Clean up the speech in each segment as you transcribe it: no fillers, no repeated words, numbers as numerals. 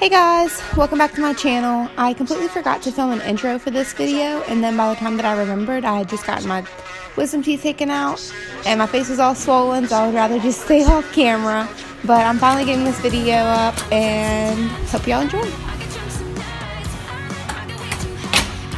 Hey guys, welcome back to my channel. I completely forgot to film an intro for this video, and then by the time that I remembered, I had just gotten my wisdom teeth taken out and my face was all swollen, so I would rather just stay off camera. But I'm finally getting this video up and hope y'all enjoy.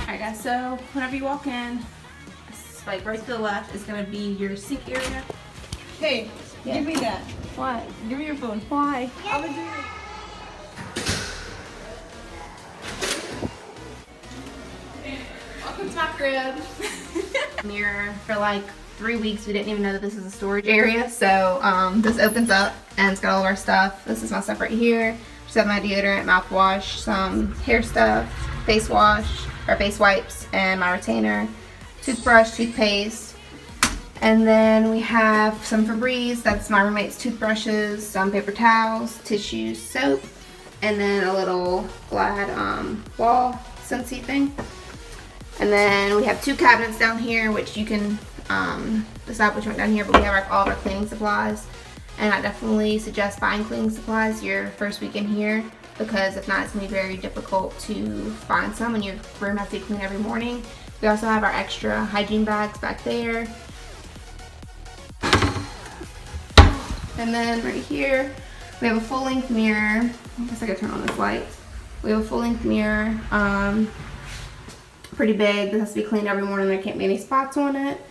Alright guys, so whenever you walk in, it's like right to the left is going to be your sink area. Hey, Yeah. give me that. What? Give me your phone. Why? I'm gonna do it. Welcome to my crib. Mirror. For like 3 weeks we didn't even know that this is a storage area, so this opens up and it's got all of our stuff. This is my stuff right here. Just have my deodorant, mouthwash, some hair stuff, face wash or face wipes, and my retainer, toothbrush, toothpaste. And then we have some Febreze, that's my roommate's toothbrushes, some paper towels, tissues, soap, and then a little Glad wall Scentsy thing. And then we have 2 cabinets down here, which you can decide which one down here, but we have all of our cleaning supplies. And I definitely suggest buying cleaning supplies your first week in here, because if not, it's going to be very difficult to find some, and your room has to be clean every morning. We also have our extra hygiene bags back there. And then right here, we have a full-length mirror. I guess I could turn on this light. We have a full-length mirror, pretty big. This has to be cleaned every morning. There can't be any spots on it.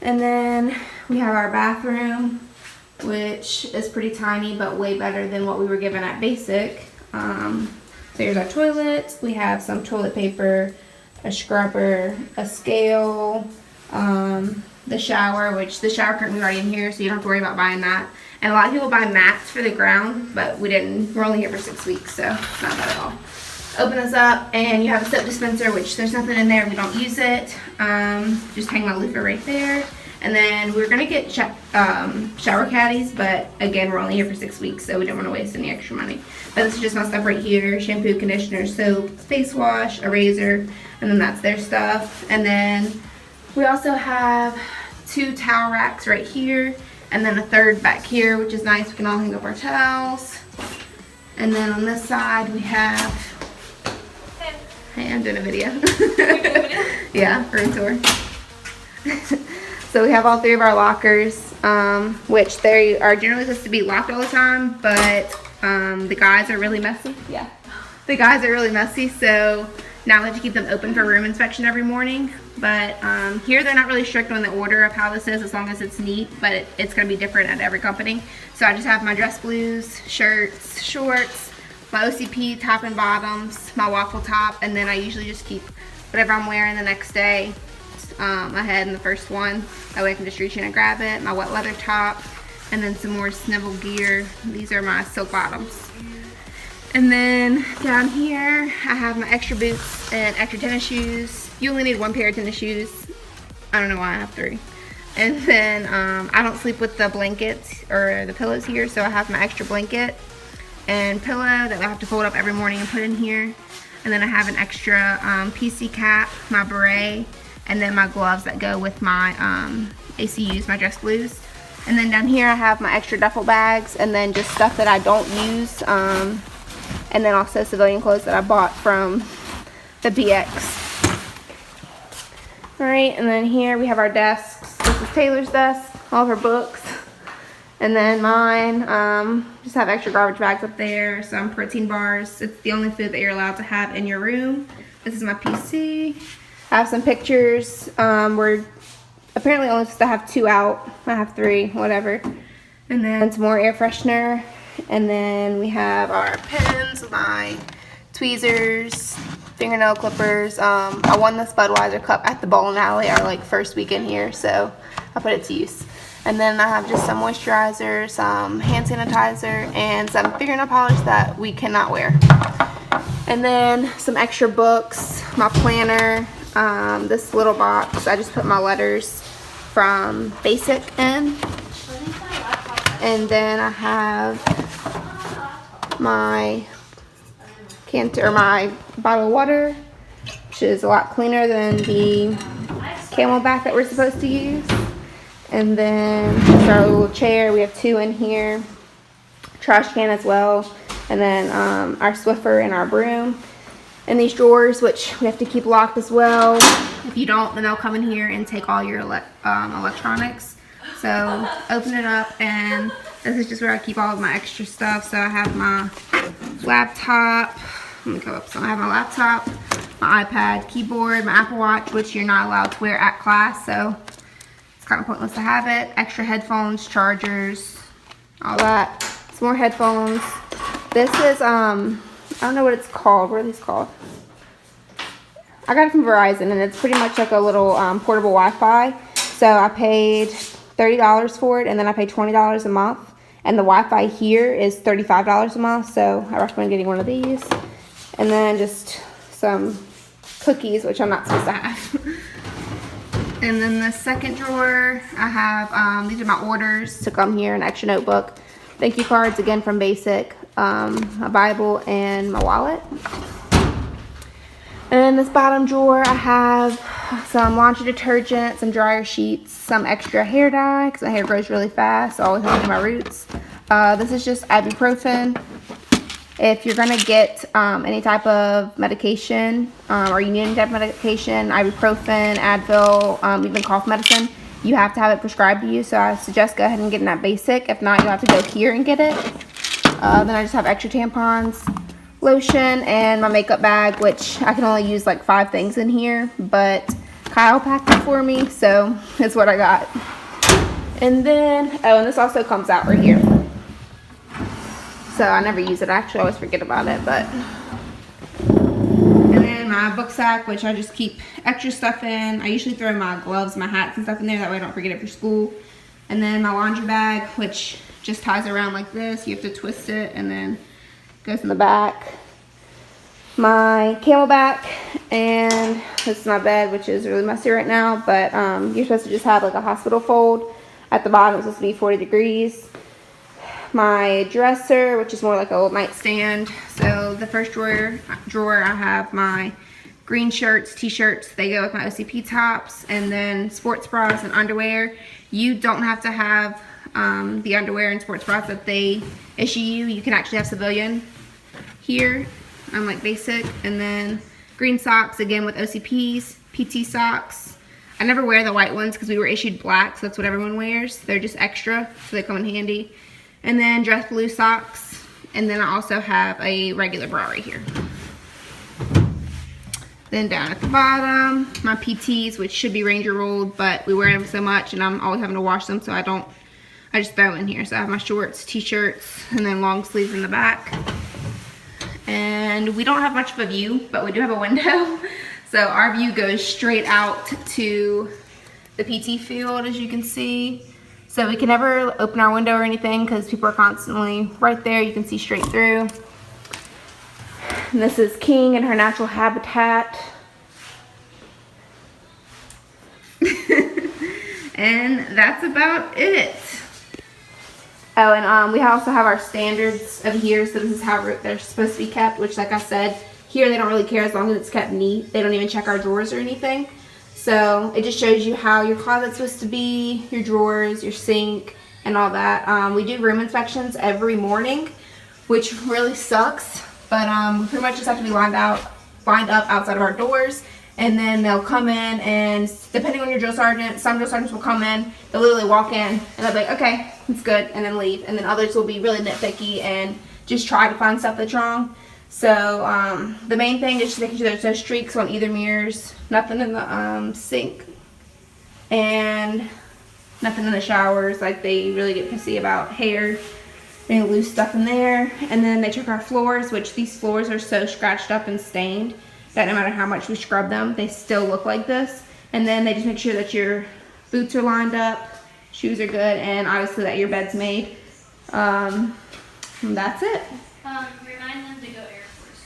And then we have our bathroom, which is pretty tiny, but way better than what we were given at basic. So here's our toilet. We have some toilet paper, a scrubber, a scale, the shower, which the shower curtain we already in here, so you don't have to worry about buying that. And a lot of people buy mats for the ground, but we didn't. We're only here for 6 weeks, so it's not bad at all. Open this up, and you have a soap dispenser, which there's nothing in there. We don't use it. Just hang my loofah right there. And then we're gonna get shower caddies, but again, we're only here for 6 weeks, so we don't want to waste any extra money. But this is just my stuff right here: shampoo, conditioner, soap, face wash, a razor, and then that's their stuff. And then we also have 2 towel racks right here, and then a third back here, which is nice. We can all hang up our towels. And then on this side we have, hey, I'm doing a video. Yeah, room tour. So we have all 3 of our lockers, which they are generally supposed to be locked all the time, but the guys are really messy. Yeah, the guys are really messy, so now we have to keep them open for room inspection every morning. But here they're not really strict on the order of how this is, as long as it's neat, but it's going to be different at every company. So I just have my dress blues, shirts, shorts, my OCP top and bottoms, my waffle top, and then I usually just keep whatever I'm wearing the next day ahead in the first one. That way I can just reach in and grab it. My wet leather top, and then some more snivel gear. These are my silk bottoms. And then down here I have my extra boots and extra tennis shoes. You only need 1 pair of tennis shoes. I don't know why I have 3. And then I don't sleep with the blankets or the pillows here, so I have my extra blanket and pillow that I have to fold up every morning and put in here. And then I have an extra PC cap, my beret, and then my gloves that go with my ACUs, my dress blues. And then down here I have my extra duffel bags, and then just stuff that I don't use. And then also civilian clothes that I bought from the BX. Alright, and then here we have our desks. This is Taylor's desk, all of her books. And then mine, just have extra garbage bags up there, some protein bars. It's the only food that you're allowed to have in your room. This is my PC. I have some pictures. We're apparently only supposed to have 2 out. I have 3, whatever. And then some more air freshener. And then we have our pens, my tweezers, fingernail clippers. I won this Budweiser cup at the bowling alley our first week in here, so I put it to use. And then I have just some moisturizer, some hand sanitizer, and some fingernail polish that we cannot wear. And then some extra books, my planner, this little box. I just put my letters from basic in. And then I have my my bottle of water, which is a lot cleaner than the Camelback that we're supposed to use. And then our little chair. We have 2 in here. Trash can as well. And then our Swiffer and our broom in these drawers, which we have to keep locked as well. If you don't, then they'll come in here and take all your electronics. So open it up, and this is just where I keep all of my extra stuff. So I have my laptop. Let me go up. So I have my laptop, my iPad, keyboard, my Apple Watch, which you're not allowed to wear at class, so it's kind of pointless to have it. Extra headphones, chargers, all that. Some more headphones. This is, I don't know what it's called. What are these called? I got it from Verizon, and it's pretty much like a little portable Wi-Fi. So I paid $30 for it, and then I paid $20 a month. And the Wi-Fi here is $35 a month, so I recommend getting one of these. And then just some cookies, which I'm not supposed to have. And then the second drawer, I have, these are my orders to come here, an extra notebook. Thank you cards, again from Basic, my Bible, and my wallet. And in this bottom drawer, I have some laundry detergent, some dryer sheets, some extra hair dye, because my hair grows really fast, so I always have to do my roots. This is just ibuprofen. If you're going to get any type of medication, or you need any type of medication, ibuprofen, Advil, even cough medicine, you have to have it prescribed to you. So I suggest go ahead and getting that Basic. If not, you'll have to go here and get it. Then I just have extra tampons, lotion, and my makeup bag, which I can only use like 5 things in here, but Kyle packed it for me, so that's what I got. And then, oh, and this also comes out right here. So I never use it. I actually always forget about it, but. And then my book sack, which I just keep extra stuff in. I usually throw my gloves, my hats and stuff in there. That way I don't forget it for school. And then my laundry bag, which just ties around like this. You have to twist it and then goes in the back. My Camelback, and this is my bed, which is really messy right now, but you're supposed to just have like a hospital fold. At the bottom it's supposed to be 40 degrees. My dresser, which is more like a old nightstand. So the first drawer I have my green shirts, t-shirts. They go with my OCP tops, and then sports bras and underwear. You don't have to have the underwear and sports bras that they issue you. You can actually have civilian here. I'm like Basic. And then green socks, again with OCPs, PT socks. I never wear the white ones because we were issued black, so that's what everyone wears. They're just extra, so they come in handy. And then dress blue socks. And then I also have a regular bra right here. Then down at the bottom, my PTs, which should be Ranger rolled, but we wear them so much and I'm always having to wash them, so I just throw them in here. So I have my shorts, t-shirts, and then long sleeves in the back. And we don't have much of a view, but we do have a window. So our view goes straight out to the PT field, as you can see. So we can never open our window or anything because people are constantly right there. You can see straight through. And this is King in her natural habitat. And that's about it. Oh, and we also have our standards of here. So this is how they're supposed to be kept, which, like I said, here they don't really care as long as it's kept neat. They don't even check our drawers or anything. So it just shows you how your closet's supposed to be, your drawers, your sink, and all that. We do room inspections every morning, which really sucks. But we pretty much just have to be lined up outside of our doors. And then they'll come in, and depending on your drill sergeant, some drill sergeants will come in, they'll literally walk in, and they'll be like, okay, it's good, and then leave. And then others will be really nitpicky and just try to find stuff that's wrong. So the main thing is just making sure there's no streaks on either mirrors, nothing in the sink, and nothing in the showers. Like, they really get pissy about hair, any loose stuff in there. And then they check our floors, which these floors are so scratched up and stained that no matter how much we scrub them, they still look like this. And then they just make sure that your boots are lined up, shoes are good, and obviously that your bed's made. And that's it. Remind them to go Air Force.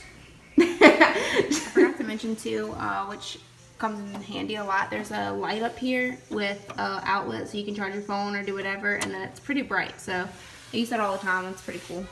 I forgot to mention too, which comes in handy a lot. There's a light up here with outlet, so you can charge your phone or do whatever, and then it's pretty bright. So I use that all the time. It's pretty cool.